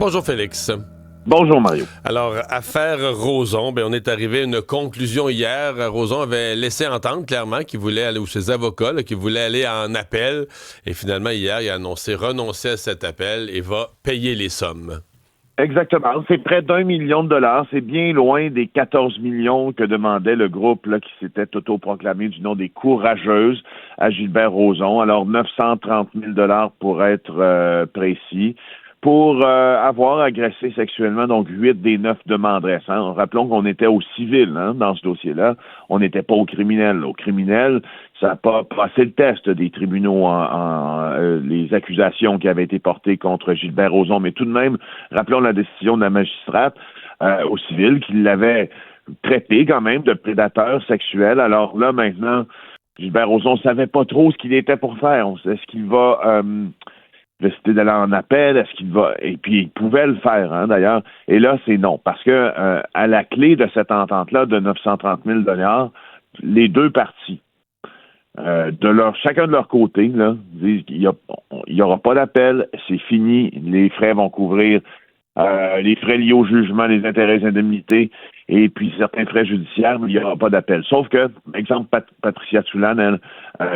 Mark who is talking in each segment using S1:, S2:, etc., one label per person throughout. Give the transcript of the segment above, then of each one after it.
S1: Bonjour Félix.
S2: Bonjour Mario.
S1: Alors, affaire Roson, on est arrivé à une conclusion hier. Roson avait laissé entendre clairement qu'il voulait aller, ou ses avocats, qu'il voulait aller en appel. Et finalement, hier, il a annoncé renoncer à cet appel et va payer les sommes.
S2: Exactement. C'est près d'1 million de dollars. C'est bien loin des 14 millions que demandait le groupe là, qui s'était autoproclamé du nom des Courageuses à Gilbert Rozon. Alors, 930 000 dollars pour être précis, pour avoir agressé sexuellement, donc 8 des 9 demanderesses. Hein. Rappelons qu'on était au civil dans ce dossier-là. On n'était pas au criminel. Au criminel, ça n'a pas passé le test des tribunaux les accusations qui avaient été portées contre Gilbert Rozon. Mais tout de même, rappelons la décision de la magistrate au civil qui l'avait traité quand même de prédateur sexuel. Alors là, maintenant, Gilbert Rozon ne savait pas trop ce qu'il était pour faire. Est-ce qu'il va décider d'aller en appel? Est-ce qu'il va... Et puis, il pouvait le faire, d'ailleurs. Et là, c'est non. Parce que à la clé de cette entente-là de 930 000 $, les deux parties, chacun de leur côté, là, disent qu'il y aura pas d'appel, c'est fini, les frais vont couvrir les frais liés au jugement, les intérêts et indemnités, et puis certains frais judiciaires, mais il n'y aura pas d'appel. Sauf que, exemple, Patricia Toulan, elle,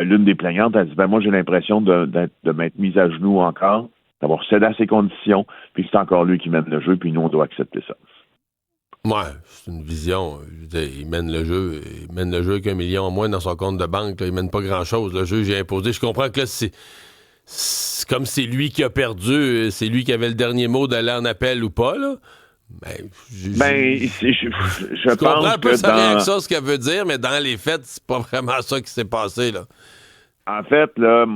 S2: l'une des plaignantes, elle dit, moi j'ai l'impression de m'être mise à genoux encore, d'avoir cédé à ses conditions, puis c'est encore lui qui mène le jeu, puis nous, on doit accepter ça.
S1: Ouais, c'est une vision. Je veux dire, il mène le jeu avec 1 million en moins dans son compte de banque. Là, il mène pas grand-chose. Le juge a imposé. Je comprends que là, c'est comme c'est lui qui a perdu, c'est lui qui avait le dernier mot d'aller en appel ou pas, là. Je comprends un peu sa réaction, ce qu'elle veut dire, mais dans les faits, c'est pas vraiment ça qui s'est passé, là.
S2: En fait, là,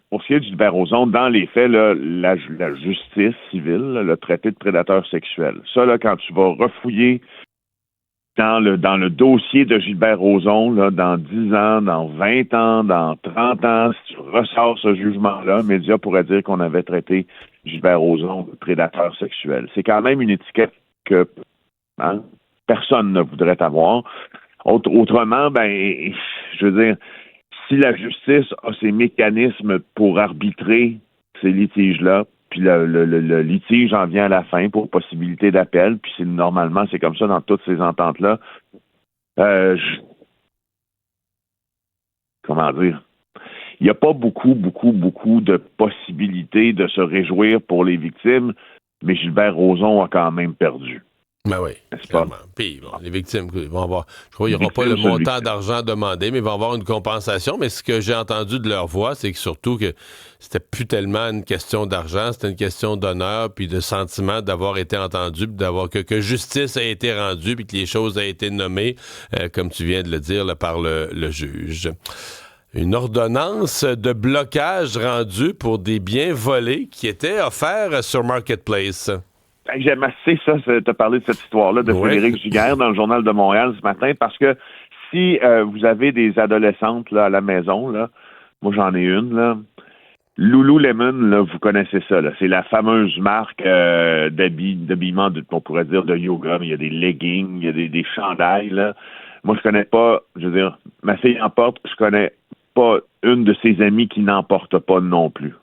S2: pour ce qui est du Gilbert Rozon, dans les faits, là, la justice civile l'a traité de prédateur sexuel. Ça, là, quand tu vas refouiller dans le dossier de Gilbert Rozon, là, dans 10 ans, dans 20 ans, dans 30 ans, si tu ressors ce jugement-là, médias pourraient dire qu'on avait traité Gilbert Rozon de prédateur sexuel. C'est quand même une étiquette que personne ne voudrait avoir. Autrement, je veux dire, si la justice a ses mécanismes pour arbitrer ces litiges-là, puis le litige en vient à la fin pour possibilité d'appel, puis normalement, c'est comme ça dans toutes ces ententes-là. Comment dire? Il n'y a pas beaucoup de possibilités de se réjouir pour les victimes, mais Gilbert Rozon a quand même perdu.
S1: Ben oui, clairement. Puis les victimes, ils vont avoir... Je crois qu'il n'y aura pas le montant d'argent demandé, mais ils vont avoir une compensation. Mais ce que j'ai entendu de leur voix, c'est que surtout que c'était plus tellement une question d'argent, c'était une question d'honneur, puis de sentiment d'avoir été entendu, puis d'avoir que justice a été rendue, puis que les choses ont été nommées, comme tu viens de le dire, là, par le juge. Une ordonnance de blocage rendue pour des biens volés qui étaient offerts sur Marketplace.
S2: J'aime assez ça, te parler de cette histoire-là de Frédéric Giguère dans le Journal de Montréal ce matin, parce que si vous avez des adolescentes là, à la maison, là, moi j'en ai une, là, Lululemon, là, vous connaissez ça, là, c'est la fameuse marque d'habillement, on pourrait dire de yoga, mais il y a des leggings, il y a des chandails, là. Moi je connais pas, je veux dire, ma fille en porte, je connais pas une de ses amies qui n'en porte pas non plus.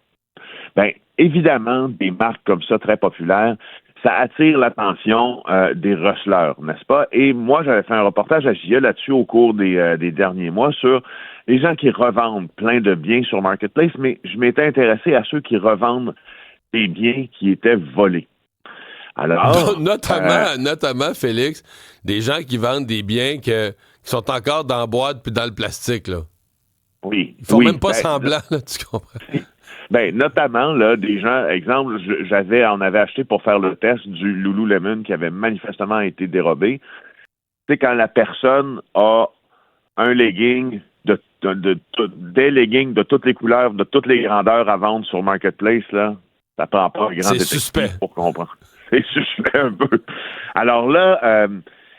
S2: Évidemment, des marques comme ça, très populaires, ça attire l'attention des rustlers, n'est-ce pas? Et moi, j'avais fait un reportage à JE là-dessus au cours des derniers mois sur les gens qui revendent plein de biens sur Marketplace, mais je m'étais intéressé à ceux qui revendent des biens qui étaient volés. Alors,
S1: notamment, Félix, des gens qui vendent des biens qui sont encore dans la boîte puis dans le plastique, là.
S2: Oui.
S1: Ils font même pas semblant, là, tu comprends?
S2: Notamment, là, des gens, exemple, on avait acheté pour faire le test du Lululemon qui avait manifestement été dérobé. Tu sais, quand la personne a un legging, des leggings de toutes les couleurs, de toutes les grandeurs à vendre sur Marketplace, là, ça prend pas un grand détective pour comprendre. C'est suspect un peu. Alors là,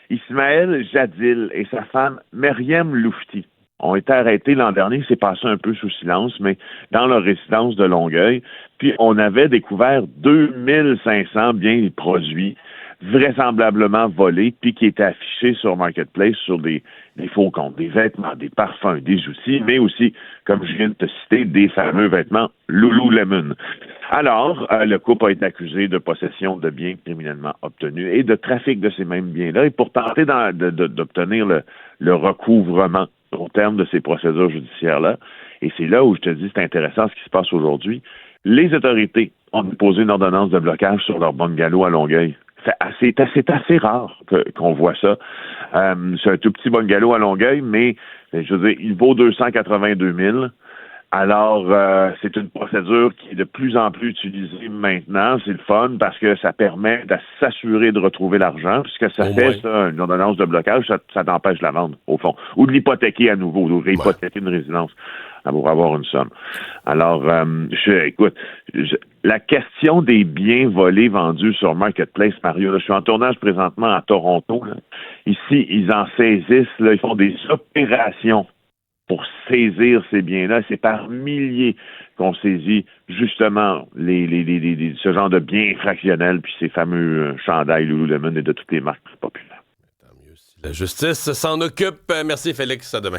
S2: Ismaël Jadil et sa femme, Myriam Loufti, ont été arrêtés l'an dernier, c'est passé un peu sous silence, mais dans leur résidence de Longueuil. Puis on avait découvert 2500 biens produits vraisemblablement volés, puis qui étaient affichés sur Marketplace sur des faux comptes, des vêtements, des parfums, des outils, mais aussi, comme je viens de te citer, des fameux vêtements Lululemon. Alors, le couple a été accusé de possession de biens criminellement obtenus et de trafic de ces mêmes biens-là, et pour tenter d'obtenir le recouvrement au terme de ces procédures judiciaires-là. Et c'est là où je te dis, c'est intéressant ce qui se passe aujourd'hui. Les autorités ont déposé une ordonnance de blocage sur leur bungalow à Longueuil. C'est assez rare qu'on voit ça. C'est un tout petit bungalow à Longueuil, mais je veux dire, il vaut 282 000. Alors, c'est une procédure qui est de plus en plus utilisée maintenant. C'est le fun parce que ça permet de s'assurer de retrouver l'argent. Puis ce que ça fait, ça, une ordonnance de blocage, ça t'empêche de la vendre, au fond. Ou de l'hypothéquer à nouveau, de réhypothéquer une résidence pour avoir une somme. Alors, écoute, la question des biens volés vendus sur Marketplace, Mario, là, je suis en tournage présentement à Toronto. Là. Ici, ils en saisissent, là, ils font des opérations pour saisir ces biens-là. C'est par milliers qu'on saisit justement ce genre de biens fractionnels, puis ces fameux chandails Lululemon et de toutes les marques populaires.
S1: Tant mieux si la justice s'en occupe. Merci Félix, à demain.